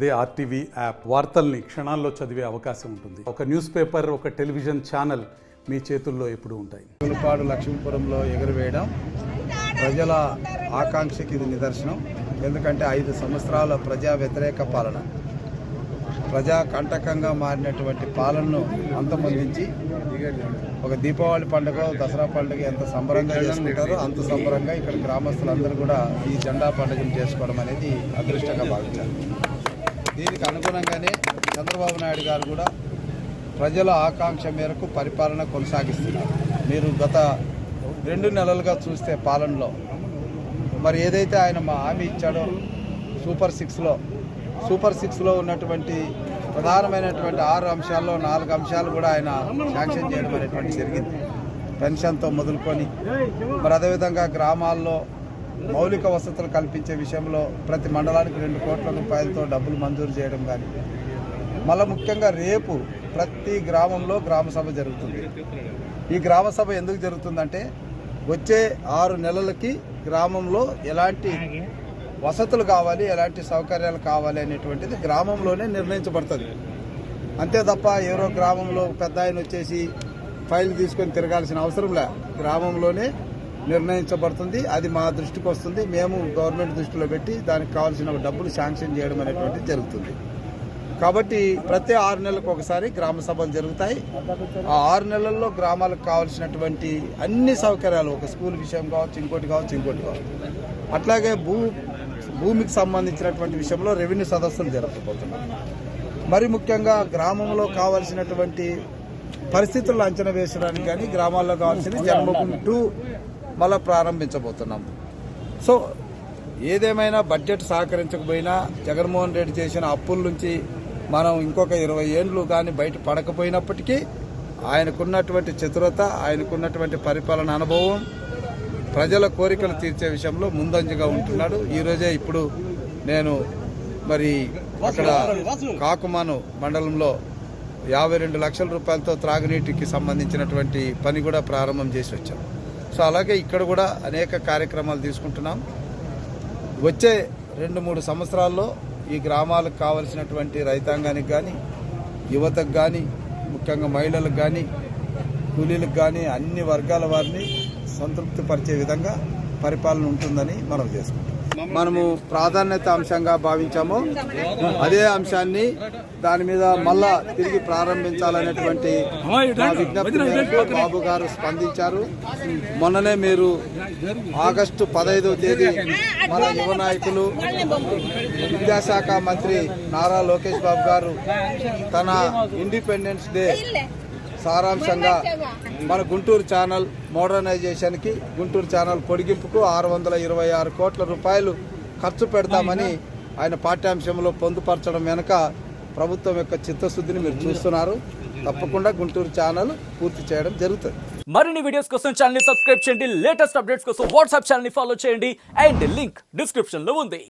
అదే RTV app వార్తల్ని క్షణాల్లో చదివే అవకాశం ఉంటుంది. ఒక న్యూస్ పేపర్, ఒక టెలివిజన్ ఛానల్ మీ చేతుల్లో ఎప్పుడూ ఉంటాయి. తూలుపాడు లక్ష్మీపురంలో ఎగురవేయడం ప్రజల ఆకాంక్షకి ఇది నిదర్శనం. ఎందుకంటే 5 సంవత్సరాల ప్రజా వ్యతిరేక పాలన, ప్రజా కంటకంగా మారినటువంటి పాలనను అంతమొందించి ఒక దీపావళి పండుగ, దసరా పండుగ ఎంత సంబరంగా చేసుకుంటారో అంత సంబరంగా ఇక్కడ గ్రామస్తులందరూ కూడా ఈ జెండా పండుగను చేసుకోవడం అనేది అదృష్టంగా భావించారు. దీనికి అనుగుణంగానే చంద్రబాబు నాయుడు గారు కూడా ప్రజల ఆకాంక్ష మేరకు పరిపాలన కొనసాగిస్తున్నారు. మీరు గత 2 నెలలుగా చూస్తే పాలనలో మరి ఏదైతే ఆయన హామీ ఇచ్చాడో సూపర్ సిక్స్లో ఉన్నటువంటి ప్రధానమైనటువంటి 6 అంశాల్లో 4 అంశాలు కూడా ఆయన శాంక్షన్ చేయడం అనేటువంటి జరిగింది. పెన్షన్తో మొదలుకొని మరి అదేవిధంగా గ్రామాల్లో మౌలిక వసతులు కల్పించే విషయంలో ప్రతి మండలానికి 2 కోట్ల రూపాయలతో డబ్బులు మంజూరు చేయడం కానీ, మళ్ళీ ముఖ్యంగా రేపు ప్రతి గ్రామంలో గ్రామ సభ జరుగుతుంది. ఈ గ్రామ సభ ఎందుకు జరుగుతుందంటే వచ్చే 6 నెలలకి గ్రామంలో ఎలాంటి వసతులు కావాలి, ఎలాంటి సౌకర్యాలు కావాలి అనేటువంటిది గ్రామంలోనే నిర్ణయించబడుతుంది. అంతే తప్ప ఎవరో గ్రామంలో పెద్ద ఆయన వచ్చేసి ఫైల్ తీసుకొని తిరగాల్సిన అవసరం లే, గ్రామంలోనే నిర్ణయించబడుతుంది. అది మా దృష్టికి వస్తుంది. మేము గవర్నమెంట్ దృష్టిలో పెట్టి దానికి కావాల్సిన డబ్బులు శాంక్షన్ చేయడం అనేటువంటిది జరుగుతుంది. కాబట్టి ప్రతి 6 నెలలకు ఒకసారి గ్రామ సభలు జరుగుతాయి. ఆ 6 నెలల్లో గ్రామాలకు కావాల్సినటువంటి అన్ని సౌకర్యాలు, ఒక స్కూల్ విషయం కావచ్చు, ఇంకోటి కావచ్చు. అట్లాగే భూమికి సంబంధించినటువంటి విషయంలో రెవెన్యూ సదస్సులు జరగబోతున్నాయి. మరి ముఖ్యంగా గ్రామంలో కావాల్సినటువంటి పరిస్థితులను అంచనా వేసడానికి కానీ గ్రామాల్లో కావాల్సిన జన్మభూమి 2 మళ్ళీ ప్రారంభించబోతున్నాము. సో ఏదేమైనా బడ్జెట్ సహకరించకపోయినా, జగన్మోహన్ రెడ్డి చేసిన అప్పుల నుంచి మనం ఇంకొక 20 ఏళ్ళు కానీ బయట పడకపోయినప్పటికీ ఆయనకున్నటువంటి చతురత, ఆయనకున్నటువంటి పరిపాలన అనుభవం, ప్రజల కోరికలు తీర్చే విషయంలో ముందంజగా ఉంటున్నాడు. ఈరోజే ఇప్పుడు నేను మరి అక్కడ కాకుమాను మండలంలో 52 లక్షల రూపాయలతో త్రాగునీటికి సంబంధించినటువంటి పని కూడా ప్రారంభం చేసి వచ్చాం. సో అలాగే ఇక్కడ కూడా అనేక కార్యక్రమాలు తీసుకుంటున్నాం. వచ్చే 2-3 సంవత్సరాల్లో ఈ గ్రామాలకు కావలసినటువంటి రైతాంగానికి కానీ, యువతకు కానీ, ముఖ్యంగా మహిళలకు కానీ, కూలీలకు కానీ అన్ని వర్గాల వారిని సంతృప్తి పరిచే విధంగా పరిపాలన ఉంటుందని మనం చేసుకుంటాం. మనము ప్రాధాన్యత అంశంగా భావించాము. అదే అంశాన్ని దాని మీద మళ్ళా తిరిగి ప్రారంభించాలనేటువంటి విజ్ఞప్తి మేరకు బాబు గారు స్పందించారు. మొన్ననే మీరు ఆగస్టు 15వ తేదీ మన యువ నాయకులు, విద్యాశాఖ మంత్రి నారా లోకేష్ బాబు గారు తన ఇండిపెండెన్స్ డే సారాంశంగా మన గుంటూరు ఛానల్ మోడర్నైజేషన్కి, గుంటూరు ఛానల్ పొడిగింపుకు 626 కోట్ల రూపాయలు ఖర్చు పెడతామని ఆయన పాఠ్యాంశంలో పొందుపరచడం వెనుక ప్రభుత్వం యొక్క చిత్తశుద్ధిని మీరు చూస్తున్నారు. తప్పకుండా గుంటూరు ఛానల్ పూర్తి చేయడం జరుగుతుంది. మరిన్ని వీడియోస్ కోసం ఛానల్ ని సబ్స్క్రైబ్ చేయండి. లేటెస్ట్ అప్డేట్స్ కోసం వాట్సాప్ ఛానల్ ని ఫాలో చేయండి. అండ్ లింక్ డిస్క్రిప్షన్ లో ఉంది.